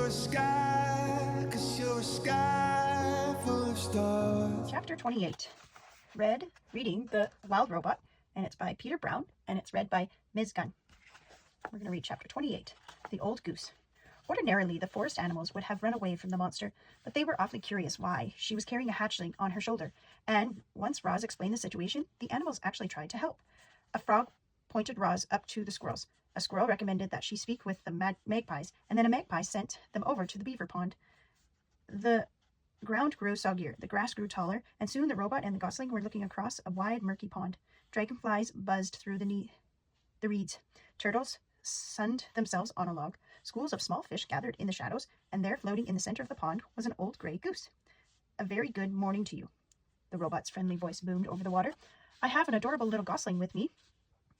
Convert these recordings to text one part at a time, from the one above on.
a sky, 'cause you're a sky full of stars. Chapter 28. Reading The Wild Robot, and it's by Peter Brown, and it's read by Ms. Gunn. We're going to read Chapter 28, The Old Goose. Ordinarily, the forest animals would have run away from the monster, but they were awfully curious why. She was carrying a hatchling on her shoulder, and once Roz explained the situation, the animals actually tried to help. A frog pointed Roz up to the squirrels. A squirrel recommended that she speak with the magpies, and then a magpie sent them over to the beaver pond. The ground grew soggier, the grass grew taller, and soon the robot and the gosling were looking across a wide, murky pond. Dragonflies buzzed through the reeds. Turtles sunned themselves on a log. Schools of small fish gathered in the shadows, and there, floating in the center of the pond, was an old gray goose. "A very good morning to you," the robot's friendly voice boomed over the water. "I have an adorable little gosling with me."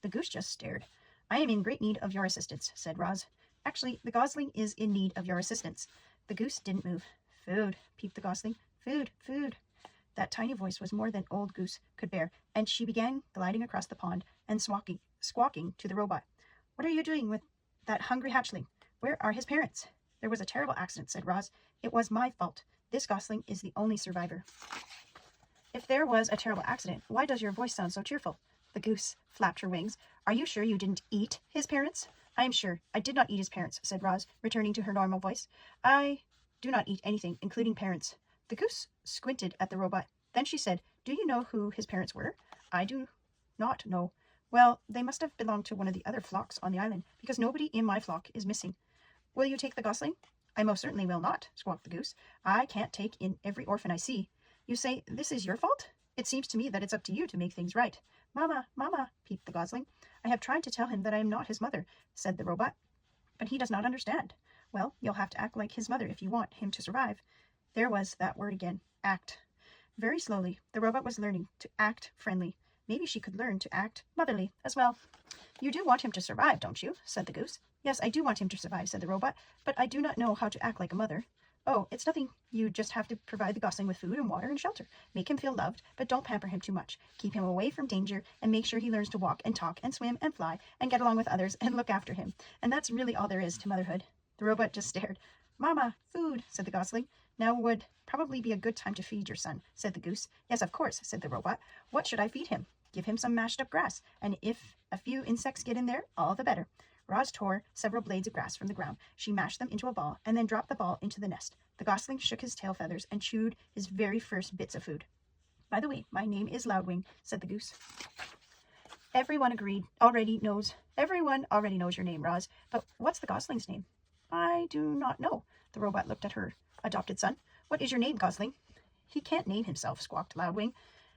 The goose just stared. "I am in great need of your assistance," said Roz. "Actually, the gosling is in need of your assistance." The goose didn't move. "Food," peeped the gosling. "Food, food." That tiny voice was more than old goose could bear, and she began gliding across the pond and squawking to the robot. "What are you doing with that hungry hatchling? Where are his parents?" "There was a terrible accident," said Roz. "It was my fault. This gosling is the only survivor." "If there was a terrible accident, why does your voice sound so cheerful?" The goose flapped her wings. "Are you sure you didn't eat his parents?" "I am sure. I did not eat his parents," said Roz, returning to her normal voice. "I do not eat anything, including parents." The goose squinted at the robot. Then she said, "Do you know who his parents were?" "I do not know." "Well, they must have belonged to one of the other flocks on the island, because nobody in my flock is missing." "Will you take the gosling?" "I most certainly will not," squawked the goose. "I can't take in every orphan I see." "You say this is your fault? It seems to me that it's up to you to make things right." "Mama, Mama," peeped the gosling. "I have tried to tell him that I am not his mother," said the robot, "but he does not understand." "Well, you'll have to act like his mother if you want him to survive." There was that word again, act. Very slowly, the robot was learning to act friendly. Maybe she could learn to act motherly as well. "You do want him to survive, don't you?" said the goose. "Yes, I do want him to survive," said the robot, "but I do not know how to act like a mother." "Oh, it's nothing. You just have to provide the gosling with food and water and shelter. Make him feel loved, but don't pamper him too much. Keep him away from danger and make sure he learns to walk and talk and swim and fly and get along with others and look after him. And that's really all there is to motherhood." The robot just stared. "Mama, food," said the gosling. "Now would probably be a good time to feed your son," said the goose. "Yes, of course," said the robot. "What should I feed him?" "Give him some mashed up grass, and if a few insects get in there, all the better." Roz tore several blades of grass from the ground. She mashed them into a ball and then dropped the ball into the nest. The gosling shook his tail feathers and chewed his very first bits of food. "By the way, my name is Loudwing," said the goose. Everyone already knows your name, Roz. But what's the gosling's name?" "I do not know." The robot looked at her adopted son. "What is your name, gosling?" "He can't name himself," squawked Loudwing.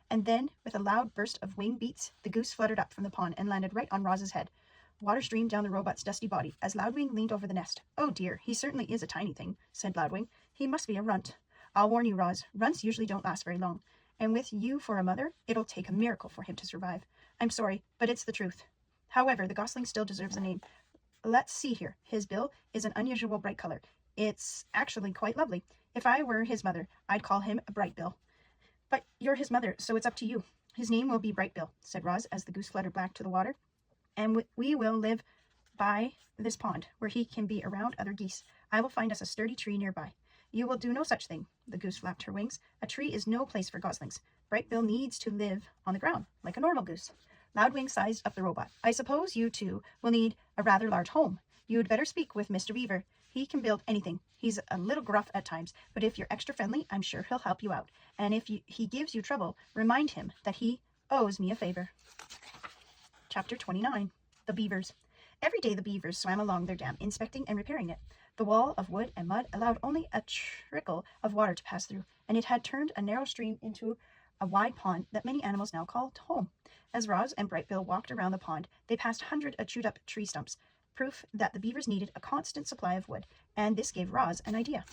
And then, with a loud burst of wing beats, the goose fluttered up from the pond and landed right on Roz's head. Water streamed down the robot's dusty body as Loudwing leaned over the nest. "Oh dear, he certainly is a tiny thing," said Loudwing. "He must be a runt. I'll warn you, Roz, runts usually don't last very long. And with you for a mother, it'll take a miracle for him to survive. I'm sorry, but it's the truth. However, the gosling still deserves a name. Let's see here. His bill is an unusual bright color. It's actually quite lovely. If I were his mother, I'd call him a Bright Bill." "But you're his mother, so it's up to you." "His name will be Bright Bill," said Roz as the goose fluttered back to the water. "And we will live by this pond, where he can be around other geese. I will find us a sturdy tree nearby." "You will do no such thing." The goose flapped her wings. "A tree is no place for goslings. Bright Bill needs to live on the ground, like a normal goose." Loudwing sized up the robot. "I suppose you two will need a rather large home. You'd better speak with Mr. Beaver. He can build anything. He's a little gruff at times, but if you're extra friendly, I'm sure he'll help you out. And if he gives you trouble, remind him that he owes me a favor." Chapter 29. The Beavers. Every day the beavers swam along their dam, inspecting and repairing it. The wall of wood and mud allowed only a trickle of water to pass through, and it had turned a narrow stream into a wide pond that many animals now called home. As Roz and Bright Bill walked around the pond, they passed hundreds of chewed-up tree stumps, proof that the beavers needed a constant supply of wood, and this gave Roz an idea.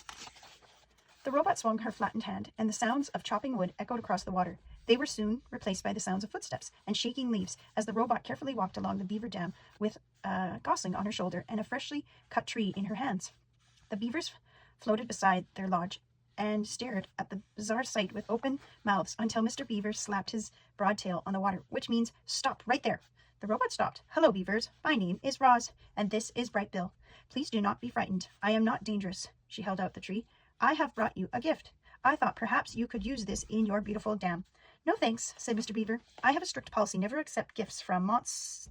The robot swung her flattened hand, and the sounds of chopping wood echoed across the water. They were soon replaced by the sounds of footsteps and shaking leaves as the robot carefully walked along the beaver dam with a gosling on her shoulder and a freshly cut tree in her hands. The beavers floated beside their lodge and stared at the bizarre sight with open mouths until Mr. Beaver slapped his broad tail on the water, which means, "Stop right there." The robot stopped. "Hello, beavers. My name is Roz, and this is Bright Bill. Please do not be frightened. I am not dangerous. She held out the tree. I have brought you a gift. I thought perhaps you could use this in your beautiful dam. No thanks, said Mr. Beaver. I have a strict policy, never accept gifts from monsters.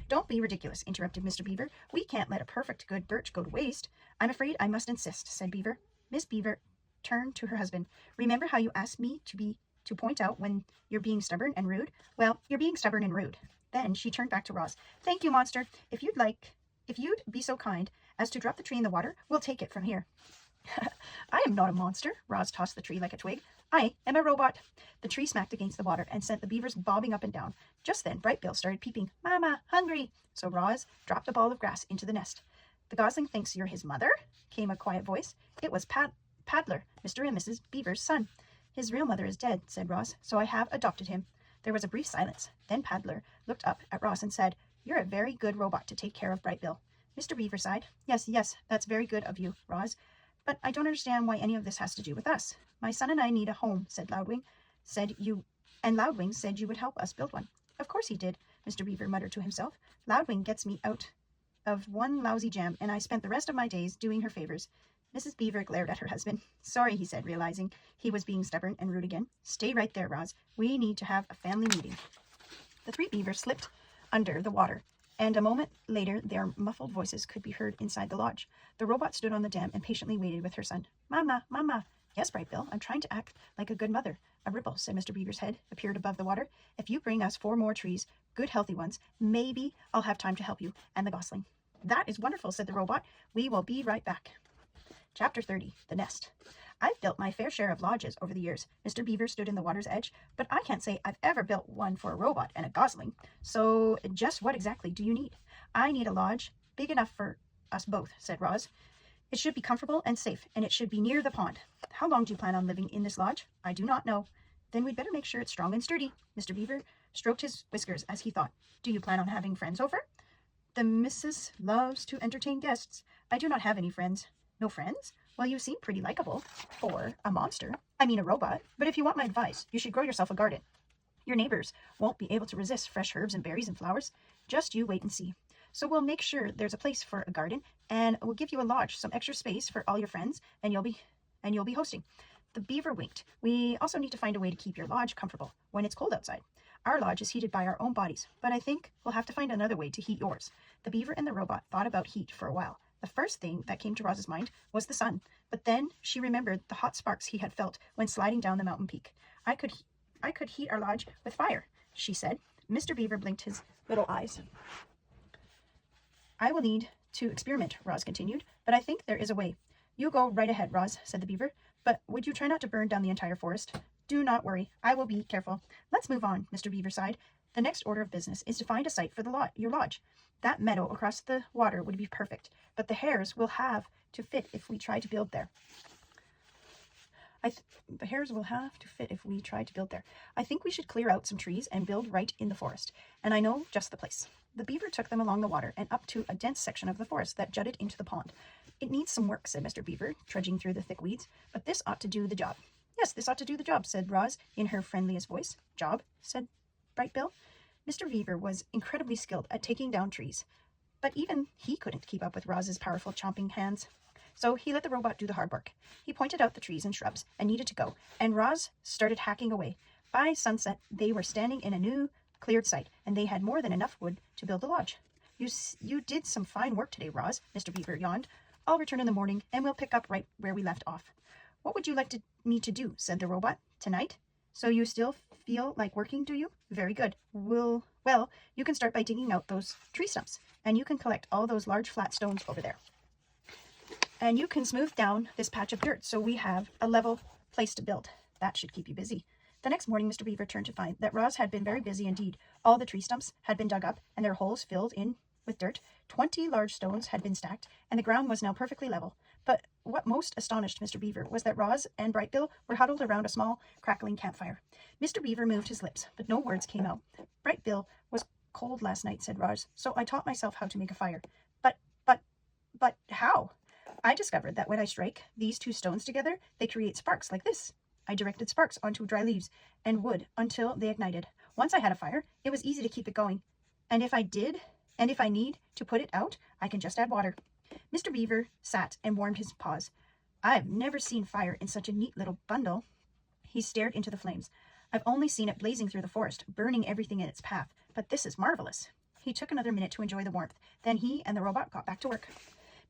Don't be ridiculous, interrupted Mr. Beaver. We can't let a perfect good birch go to waste. I'm afraid I must insist, said Beaver. Miss Beaver turned to her husband. Remember how you asked me to point out when you're being stubborn and rude? Well, you're being stubborn and rude. Then she turned back to Roz. Thank you, monster. If you'd be so kind as to drop the tree in the water, we'll take it from here. I am not a monster. Roz tossed the tree like a twig. I am a robot. The tree smacked against the water and sent the beavers bobbing up and down. Just then, Bright Bill started peeping. Mama, hungry. So Roz dropped a ball of grass into the nest. The gosling thinks you're his mother? Came a quiet voice. It was Paddler, Mr. and Mrs. Beaver's son. His real mother is dead, said Roz, so I have adopted him. There was a brief silence. Then Paddler looked up at Roz and said, You're a very good robot to take care of Bright Bill. Mr. Beaver sighed. Yes, that's very good of you, Roz. But I don't understand why any of this has to do with us. My son and I need a home, said Loudwing. Loudwing said you would help us build one. Of course he did, Mr. Beaver muttered to himself. Loudwing gets me out of one lousy jam, and I spent the rest of my days doing her favors. Mrs. Beaver glared at her husband. Sorry, he said, realizing he was being stubborn and rude again. Stay right there, Roz. We need to have a family meeting. The three beavers slipped under the water, and a moment later their muffled voices could be heard inside the lodge. The robot stood on the dam and patiently waited with her son. Mama, Mama. Yes, Bright Bill, I'm trying to act like a good mother. A ripple, said Mr. Beaver's head, appeared above the water. If you bring us 4 more trees, good healthy ones, maybe I'll have time to help you and the gosling. That is wonderful, said the robot. We will be right back. Chapter 30, The Nest. I've built my fair share of lodges over the years. Mr. Beaver stood in the water's edge, but I can't say I've ever built one for a robot and a gosling. So just what exactly do you need? I need a lodge big enough for us both, said Roz. It should be comfortable and safe, and it should be near the pond. How long do you plan on living in this lodge? I do not know. Then we'd better make sure it's strong and sturdy. Mr. Beaver stroked his whiskers as he thought. Do you plan on having friends over? The missus loves to entertain guests. I do not have any friends. No friends? Well, you seem pretty likable for a monster. I mean a robot. But if you want my advice, you should grow yourself a garden. Your neighbors won't be able to resist fresh herbs and berries and flowers. Just you wait and see. So we'll make sure there's a place for a garden, and we'll give you a lodge, some extra space for all your friends, and you'll be hosting. The beaver winked. We also need to find a way to keep your lodge comfortable when it's cold outside. Our lodge is heated by our own bodies, but I think we'll have to find another way to heat yours. The beaver and the robot thought about heat for a while. The first thing that came to Roz's mind was the sun, but then she remembered the hot sparks he had felt when sliding down the mountain peak. I could heat our lodge with fire, she said. Mr. Beaver blinked his little eyes. I will need to experiment, Roz continued, but I think there is a way. You go right ahead, Roz, said the beaver, but would you try not to burn down the entire forest? Do not worry, I will be careful. Let's move on, Mr. Beaver sighed. The next order of business is to find a site for your lodge. That meadow across the water would be perfect, but the hares will have to fit if we try to build there. The hares will have to fit if we try to build there. I think we should clear out some trees and build right in the forest, and I know just the place. The beaver took them along the water and up to a dense section of the forest that jutted into the pond. It needs some work, said Mr. Beaver, trudging through the thick weeds, but this ought to do the job. Yes, this ought to do the job, said Roz in her friendliest voice. Job, said Bright Bill. Mr. Beaver was incredibly skilled at taking down trees, but even he couldn't keep up with Roz's powerful chomping hands. So he let the robot do the hard work. He pointed out the trees and shrubs and needed to go, and Roz started hacking away. By sunset, they were standing in a new cleared site, and they had more than enough wood to build a lodge. You did some fine work today, Roz, Mr. Beaver yawned. I'll return in the morning, and we'll pick up right where we left off. What would you like me to do, said the robot. Tonight? So you still feel like working, do you? Very good. Well, you can start by digging out those tree stumps, and you can collect all those large flat stones over there. And you can smooth down this patch of dirt so we have a level place to build. That should keep you busy. The next morning, Mr. Beaver turned to find that Roz had been very busy indeed. All the tree stumps had been dug up and their holes filled in with dirt. 20 large stones had been stacked, and the ground was now perfectly level. But what most astonished Mr. Beaver was that Roz and Bright Bill were huddled around a small, crackling campfire. Mr. Beaver moved his lips, but no words came out. Bright Bill was cold last night, said Roz, so I taught myself how to make a fire. But how? I discovered that when I strike these 2 stones together, they create sparks like this. I directed sparks onto dry leaves and wood until they ignited. Once I had a fire, it was easy to keep it going. And if I need to put it out, I can just add water. Mr. Beaver sat and warmed his paws. I've never seen fire in such a neat little bundle. He stared into the flames. I've only seen it blazing through the forest, burning everything in its path, but this is marvelous. He took another minute to enjoy the warmth. Then he and the robot got back to work.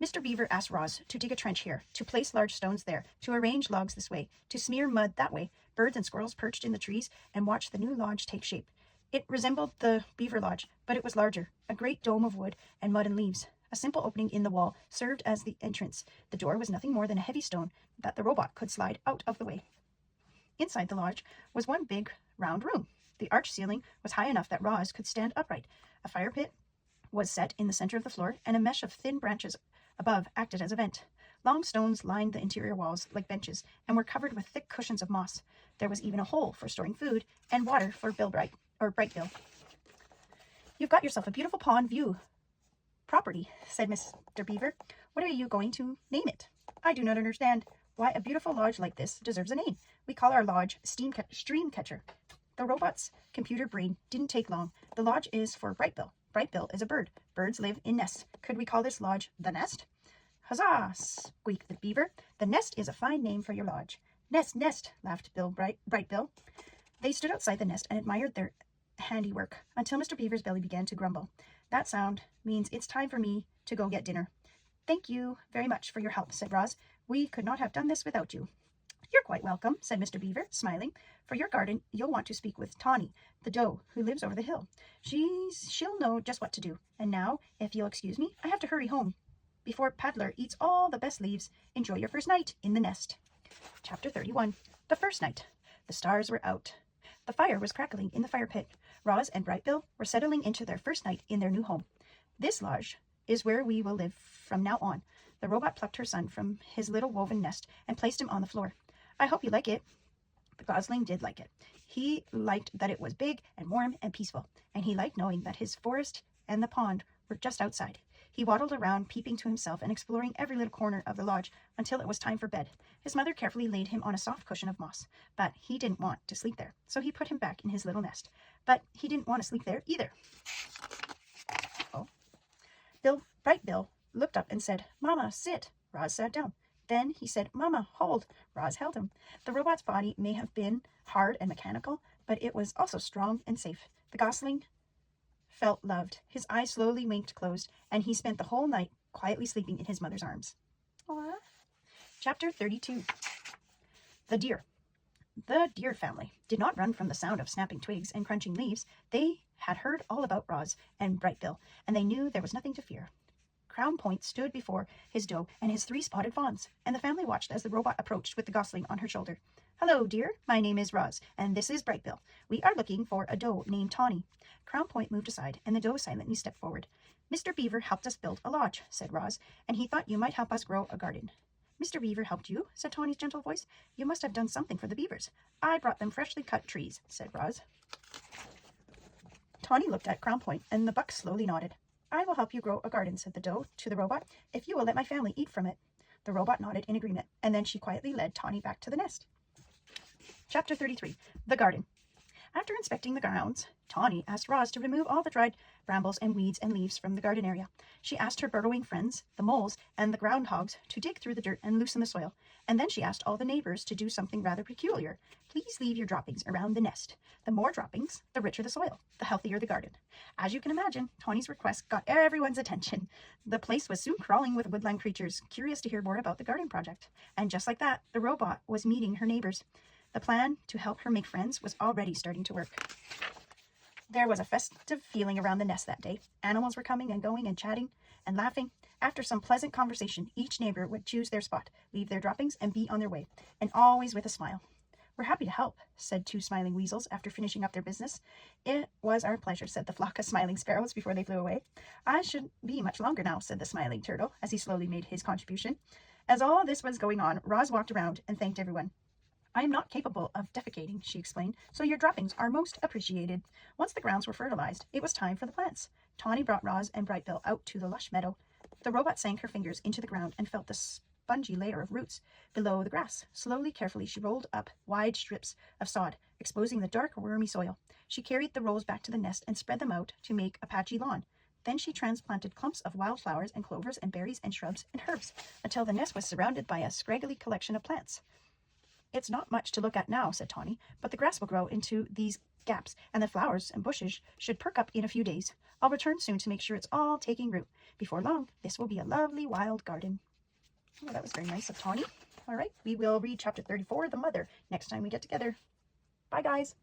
Mr. Beaver asked Roz to dig a trench here, to place large stones there, to arrange logs this way, to smear mud that way. Birds and squirrels perched in the trees and watched the new lodge take shape. It resembled the beaver lodge, but it was larger, a great dome of wood and mud and leaves. A simple opening in the wall served as the entrance. The door was nothing more than a heavy stone that the robot could slide out of the way. Inside the lodge was one big, round room. The arched ceiling was high enough that Roz could stand upright. A fire pit was set in the center of the floor, and a mesh of thin branches above acted as a vent. Long stones lined the interior walls like benches and were covered with thick cushions of moss. There was even a hole for storing food and water for Brightbill. You've got yourself a beautiful pond view property, said Mr. Beaver. What are you going to name it? I do not understand why a beautiful lodge like this deserves a name. We call our lodge Streamcatcher. The robot's computer brain didn't take long. The lodge is for Brightbill. Brightbill is a bird. Birds live in nests. Could we call this lodge the Nest? Huzzah! Squeaked the beaver. The Nest is a fine name for your lodge. Nest, nest, laughed Brightbill. They stood outside the nest and admired their handiwork until Mr. Beaver's belly began to grumble. That sound means it's time for me to go get dinner. Thank you very much for your help, said Roz. We could not have done this without you. You're quite welcome, said Mr. Beaver, smiling. For your garden, you'll want to speak with Tawny, the doe who lives over the hill. She'll know just what to do. And now, if you'll excuse me, I have to hurry home before Paddler eats all the best leaves. Enjoy your first night in the nest. Chapter 31. The first night. The stars were out. The fire was crackling in the fire pit. Roz and Brightbill were settling into their first night in their new home. This lodge is where we will live from now on. The robot plucked her son from his little woven nest and placed him on the floor. I hope you like it. The gosling did like it. He liked that it was big and warm and peaceful, and he liked knowing that his forest and the pond were just outside. He waddled around, peeping to himself and exploring every little corner of the lodge until it was time for bed. His mother carefully laid him on a soft cushion of moss, but he didn't want to sleep there, so he put him back in his little nest. But he didn't want to sleep there either. Brightbill looked up and said, Mama, sit. Roz sat down. Then he said, Mama, hold. Roz held him. The robot's body may have been hard and mechanical, but it was also strong and safe. The gosling felt loved. His eyes slowly winked closed, and he spent the whole night quietly sleeping in his mother's arms. Aww. Chapter 32. The Deer. The Deer family did not run from the sound of snapping twigs and crunching leaves. They had heard all about Roz and Brightbill, and they knew there was nothing to fear. Crown Point stood before his doe and his 3 spotted fawns, and the family watched as the robot approached with the gosling on her shoulder. Hello, dear. My name is Roz, and this is Brightbill. We are looking for a doe named Tawny. Crown Point moved aside, and the doe silently stepped forward. Mr. Beaver helped us build a lodge, said Roz, and he thought you might help us grow a garden. Mr. Beaver helped you, said Tawny's gentle voice. You must have done something for the beavers. I brought them freshly cut trees, said Roz. Tawny looked at Crown Point, and the buck slowly nodded. I will help you grow a garden, said the doe to the robot, if you will let my family eat from it. The robot nodded in agreement, and then she quietly led Tawny back to the nest. Chapter 33. The Garden. After inspecting the grounds, Tawny asked Roz to remove all the dried brambles and weeds and leaves from the garden area. She asked her burrowing friends, the moles and the groundhogs, to dig through the dirt and loosen the soil. And then she asked all the neighbors to do something rather peculiar. Please leave your droppings around the nest. The more droppings, the richer the soil, the healthier the garden. As you can imagine, Tawny's request got everyone's attention. The place was soon crawling with woodland creatures, curious to hear more about the garden project. And just like that, the robot was meeting her neighbors. The plan to help her make friends was already starting to work. There was a festive feeling around the nest that day. Animals were coming and going and chatting and laughing. After some pleasant conversation, each neighbor would choose their spot, leave their droppings, and be on their way, and always with a smile. We're happy to help, said 2 smiling weasels after finishing up their business. It was our pleasure, said the flock of smiling sparrows before they flew away. I shouldn't be much longer now, said the smiling turtle as he slowly made his contribution. As all this was going on, Roz walked around and thanked everyone. I am not capable of defecating, she explained, so your droppings are most appreciated. Once the grounds were fertilized, it was time for the plants. Tawny brought Roz and Brightbill out to the lush meadow. The robot sank her fingers into the ground and felt the spongy layer of roots below the grass. Slowly, carefully, she rolled up wide strips of sod, exposing the dark, wormy soil. She carried the rolls back to the nest and spread them out to make a patchy lawn. Then she transplanted clumps of wildflowers and clovers and berries and shrubs and herbs until the nest was surrounded by a scraggly collection of plants. It's not much to look at now, said Tawny, but the grass will grow into these gaps, and the flowers and bushes should perk up in a few days. I'll return soon to make sure it's all taking root. Before long, this will be a lovely wild garden. Oh, that was very nice of Tawny. All right, we will read chapter 34, The Mother, next time we get together. Bye, guys.